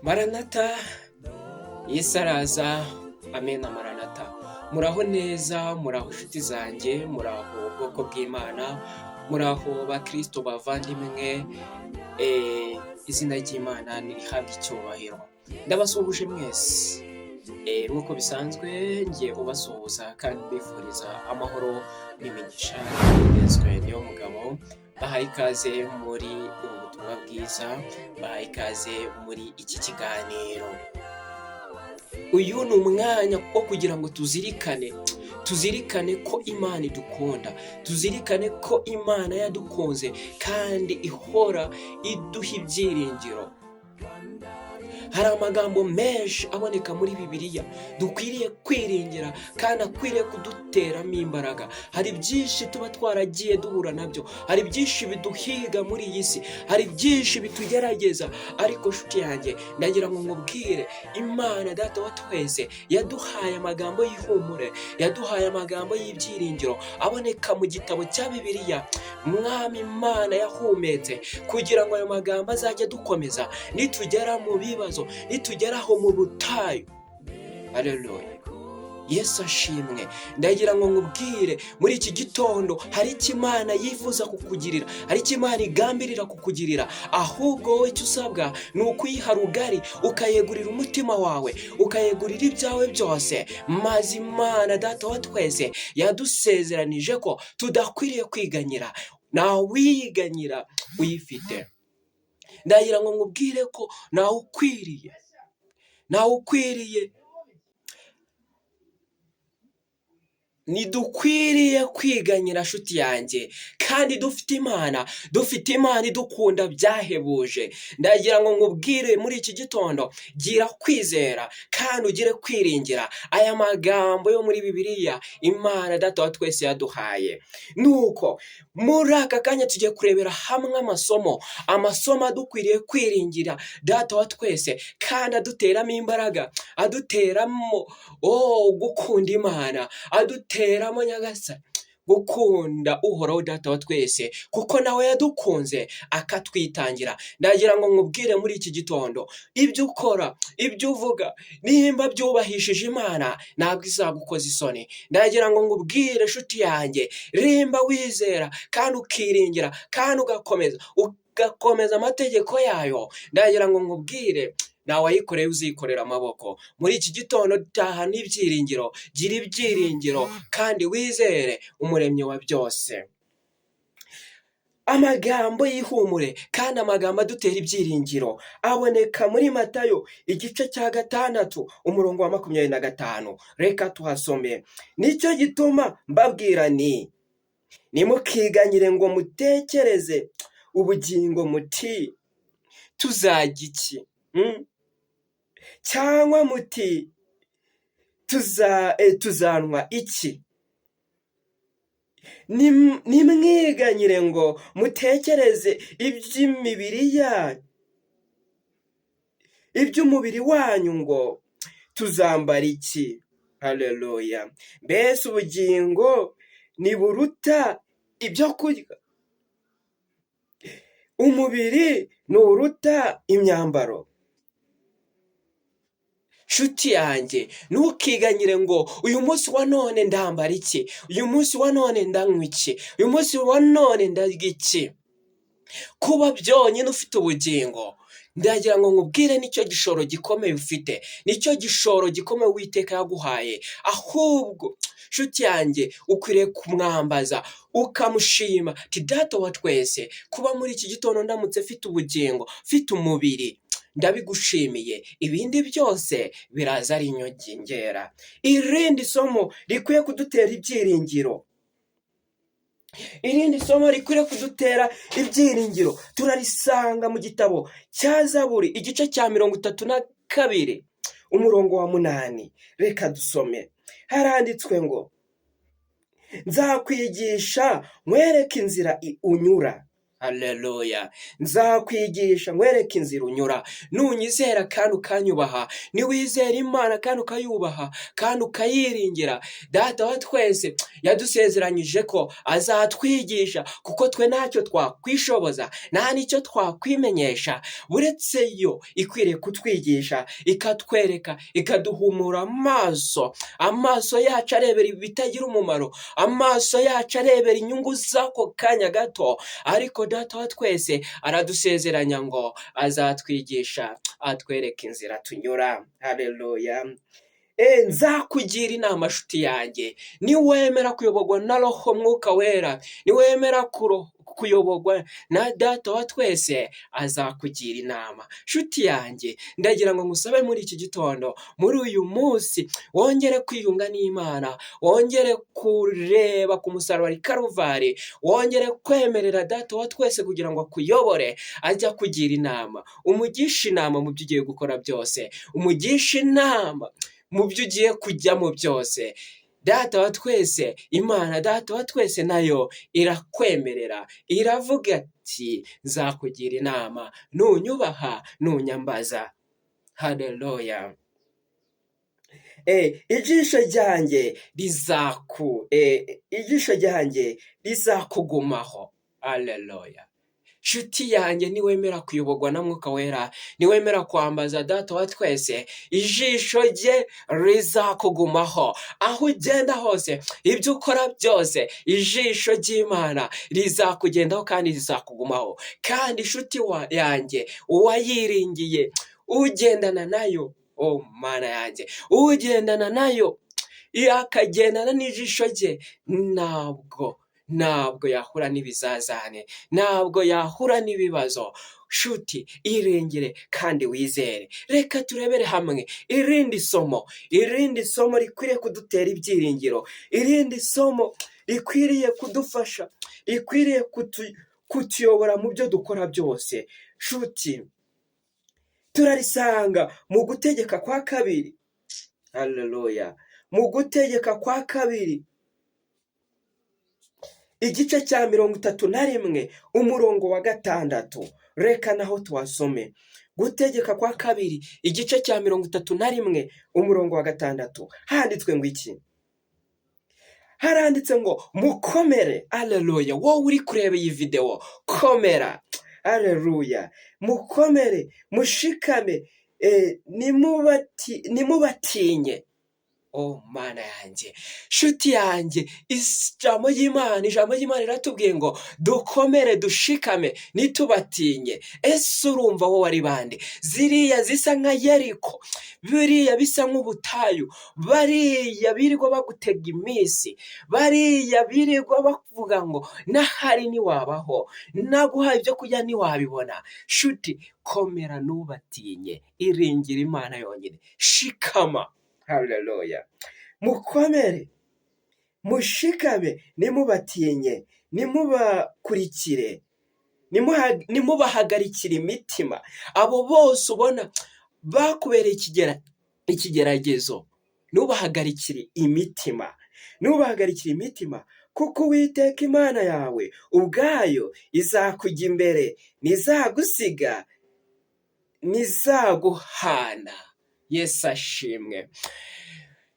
Maranata, Yesu araza, amena maranata. Muraho neza, muraho inshuti zanjye, muraho ubwoko bw'Imana, muraho bakristo bavandimwe, izina ry'Imana nirihabwe icyubahiro. Ndabasuhuje mwese. Nk'uko bisanzwe ngiye ubasuhuza kandi mbifuriza amahoro n'imigisha y'Yesu niyo mugabo. Bahaye ikaze muri ubu butumwa bwiza, bahaye ikaze muri iki kiganiro. Uyu ni umwanya wo kugira ngo tuzirikane ko Imana idukunda, tuzirikane ko Imana yadukunze kandi ihora iduha ibyiringiro. Hari amagambo menshi aboneka muri Bibiliya dukwiriye kwiringira kandi akwiriye kuduteramo imbaraga. Hari byinshi tuba twaragiye duhura nabyo, hari byinshi biduhiga muri iyi si, hari byinshi bitugerageza, ariko nshuti yanjye ndagira ngo nkubwire, Imana Data wa twese yaduhaye amagambo y'ihumure, yaduhaye amagambo y'ibyiringiro aboneka mu gitabo cya Bibiliya. Mwami Imana yahumetse kugira ngo ayo magambo azajye dukomeza nitugera mu bibazo, nitugeraho mu butayu. Haleluya, Yesu ashimwe. Ndagira ngo nkubwire muri iki gitondo, hari icyo Imana yifuza kukugirira, hari icyo Imana igambirira kukugirira. Ahubwo wowe icyo usabwa ni ukuyiha rugari, ukayegurira umutima wawe, ukayegurira ibyawe byose, maze Imana Data wa twese yadusezeranije ko tudakwiriye kwiganyira. Nawe wiganyira uyifite. Ndagira ngo nkubwire ko nawe ukwiriye ntidukwiriye kwiganyira nshuti yanjye, kandi dufite Imana idukunda byahebuje. Ndagira ngo nkubwire muri iki gitondo, gira kwizera kandi ugire kwiringira aya magambo yo muri Bibiliya Imana Data wa twese yaduhaye. Nuko muri aka kanya tugiye kurebera hamwe amasomo adukwiriye kwiringira Data wa twese kandi aduteramo imbaraga, aduteramo gukunda Imana, aduteramo Nyagasani gukunda uhoraho Data wa twese, kuko nawe yadukunze akatwitangira. Ndagira ngo nkubwire muri iki gitondo, ibyo ukora, ibyo uvuga, nimba byubahishije Imana ntabwo izagukoza isoni. Ndagira ngo nkubwire nshuti yanjye, rimba wizera kandi ukiringira kandi ugakomeza amategeko yayo. Ndagira ngo nkubwire, nawe ayikoreye uzikorera amaboko. Muri iki gitondo taha n'ibyiringiro, gira ibyiringiro kandi wizere umuremyi wa byose. Amagambo y'ihumure kandi amagambo adutera ibyiringiro aboneka muri Matayo igice cya 6 umurongo wa 25. Reka tuhasome. Nicyo gituma mbabwira nimukiganyire ngo mutekereze ubugingo muti tuzajya iki, cyangwa muti tuzanwa iki. Nimwiganyire ngo mutekereze iby'imibiri yanyu, iby'umubiri wanyu ngo tuzambara iki. Haleluya. Mbese ubugingo ntiburuta ibyo kurya, umubiri nturuta imyambaro. Nshuti yanjye, ntukiganyire ngo uyu munsi wa none ndambara iki, uyu munsi wa none ndanywa iki, uyu munsi wa none ndarya iki. Kuba byonyine ufite ubugingo, ndagira ngo nkubwire, nicyo gishoro gikomeye ufite, nicyo gishoro gikomeye Uwiteka yaguhaye. Ahubwo nshuti yanjye, ukwiriye kumwambaza ukamushima ati, Data wa twese, kuba muri iki gitondo ndamutse mfite ubugingo, mfite umubiri, ndabigushimiye. Ibindi byose biraza ari inyongera. Irindi somo rikwiye kudutera ibyiringiro, turarisanga mu gitabo cya Zaburi igice cya 32 umurongo wa 8. Reka dusome. Haranditswe ngo, nzakwigisha nkwereke inzira unyura. Haleluya. Nzakwigisha nkwereke inzira unyura, nunyizera kandi ukanyubaha, niwizera Imana kandi ukayubaha kandi ukayiringira. Data wa twese yadusezeranyije ko azatwigisha, kuko twe ntacyo twakwishoboza, nta n'icyo twakwimenyesha, uretse yo ikwiriye kutwigisha, ikatwereka, ikaduhumura amaso yacu arebera ibitagira umumaro, amaso yacu arebera inyungu z'ako kanya gato. Ariko Data wa twese aradusezeranya ngo azatwigisha, atwereke inzira tunyura. Haleluya. Nzakugira inama nshuti yanjye, niwemera kuyoborwa na Roho Mwuka Wera, niwemera kuyoborwa na Data wa twese, azakugira inama. Nshuti yanjye, ndagira ngo ngusabe muri iki gitondo, muri uyu munsi, wongere kwiyunga n'Imana, wongere kureba ku musaraba wa Karuvari, wongere kwemerera Data wa twese kugira ngo akuyobore, ajya kugira inama, umugisha inama mu byo ugiye gukora byose, umugisha inama mu byo ugiye kujyamo byose. Data wa twese, Imana Data wa twese nayo irakwemerera, iravuga ati nzakugira inama nunyubaha nunyambaza. Haleluya. Ijisho ryanjye rizakugumaho. Haleluya. Nshuti yanjye, niwemera kuyoborwa na Mwuka Wera, niwemera kwambaza Data wa twese, ijisho rye rizakugumaho. Aho ugenda hose, ibyo ukora byose, ijisho ry'Imana rizakugendaho kandi rizakugumaho. Kandi nshuti yanjye, uwayiringiye, ugendana nayo, Mana yanjye, ugendana nayo, akagendana n'ijisho rye, ntabwo yahura n'ibizazane, ntabwo yahura n'ibibazo. Nshuti, irengere kandi wizere. Reka turebere hamwe irindi somo rikwiriye kudutera ibyiringiro, irindi somo rikwiriye kudufasha, rikwiriye kutuyobora mu byo dukora byose. Nshuti, turarisanga mu Gutegeka kwa kabiri. Haleluya. Mu Gutegeka kwa kabiri, igice cya 31 umurongo wa 6. Reka naho tuhasome. Gutegeka kwa kabiri, igice cya 31 umurongo wa 6. Handitswe ngo iki? Haranditse ngo mukomere. Haleluya. Wowe uri kureba iyi video, komera. Haleluya. Mukomere, mushikame, nimubatinye. Mana yanjye, nshuti yanjye, ijambo ry'Imana riratubwiye ngo dukomere, dushikame, nitubatinye. Ese urumva wowe ari bande? Ziriya zisa nka Yeriko, biriya bisa nk'ubutayu, bariya birirwa bagutega iminsi, bariya birirwa bavuga ngo nahari ntiwabaho, naguhaye ibyo kurya ntiwabibona. Nshuti, komera nubatinye, iringira Imana yonyine, shikama. Haleluya. Mukomere, mushikame, nimubatinye, nimubakurikire, nimubahagarikire imitima. Abo bose ubona bakubereye ikigeragezo, nubahagarikire imitima, kuko Uwiteka Imana yawe ubwayo izakujya imbere, ntizagusiga, ntizaguhana. Yesu ashimwe.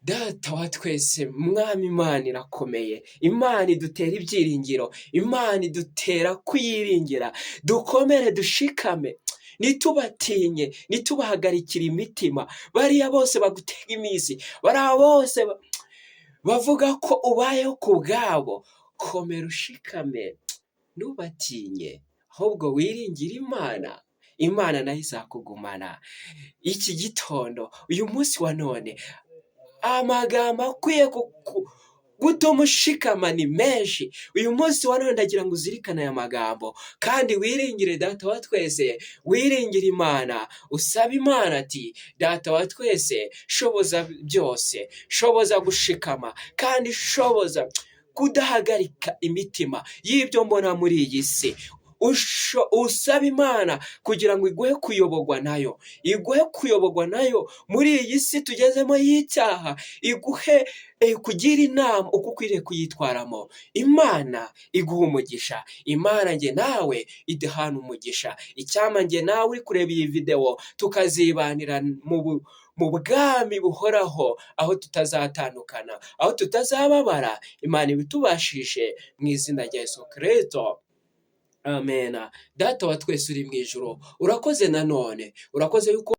Data wa twese, Mwami Imana irakomeye, Imana idutera ibyiringiro, Imana idutera kuyiringira. Dukomere, dushikame, nitubatinye, nitubahagarikira imitima. Bariya bose bagutega iminsi, bariya bose bavuga ko ubayeho ku bwabo, komera ushikame, nubatinye, ahubwo wiringire Imana. Imana nayo izakugumana. Iki gitondo, uyu munsi wa none, amagambo akwiye gutuma ushikama ni menshi. Uyu munsi wa none ndagira ngo uzirikane aya magambo, kandi wiringire Data wa twese, wiringire Imana, usaba Imana ati Data wa twese, shoboza byose, shoboza gushikama, kandi shoboza kudahagarika imitima y'ibyo mbona muri iyi si. usaba Imana kugira ngo iguhe kuyoborwa nayo, iguhe kuyoborwa nayo muri iyi si tugezemo y'icyaha, iguhe kugira inama uko ukwiriye kuyitwaramo. Imana iguha umugisha, Imana njye nawe iduhana umugisha. Icyampa njye nawe uri kureba iyi videwo tukazibanira mu bwami buhoraho, aho tutazatandukana, aho tutazababara. Imana ibitubashishe mu izina rya Yesu Kristo. Amen. Data wa twese uri mu ijuru, urakoze nanone, urakoze yuko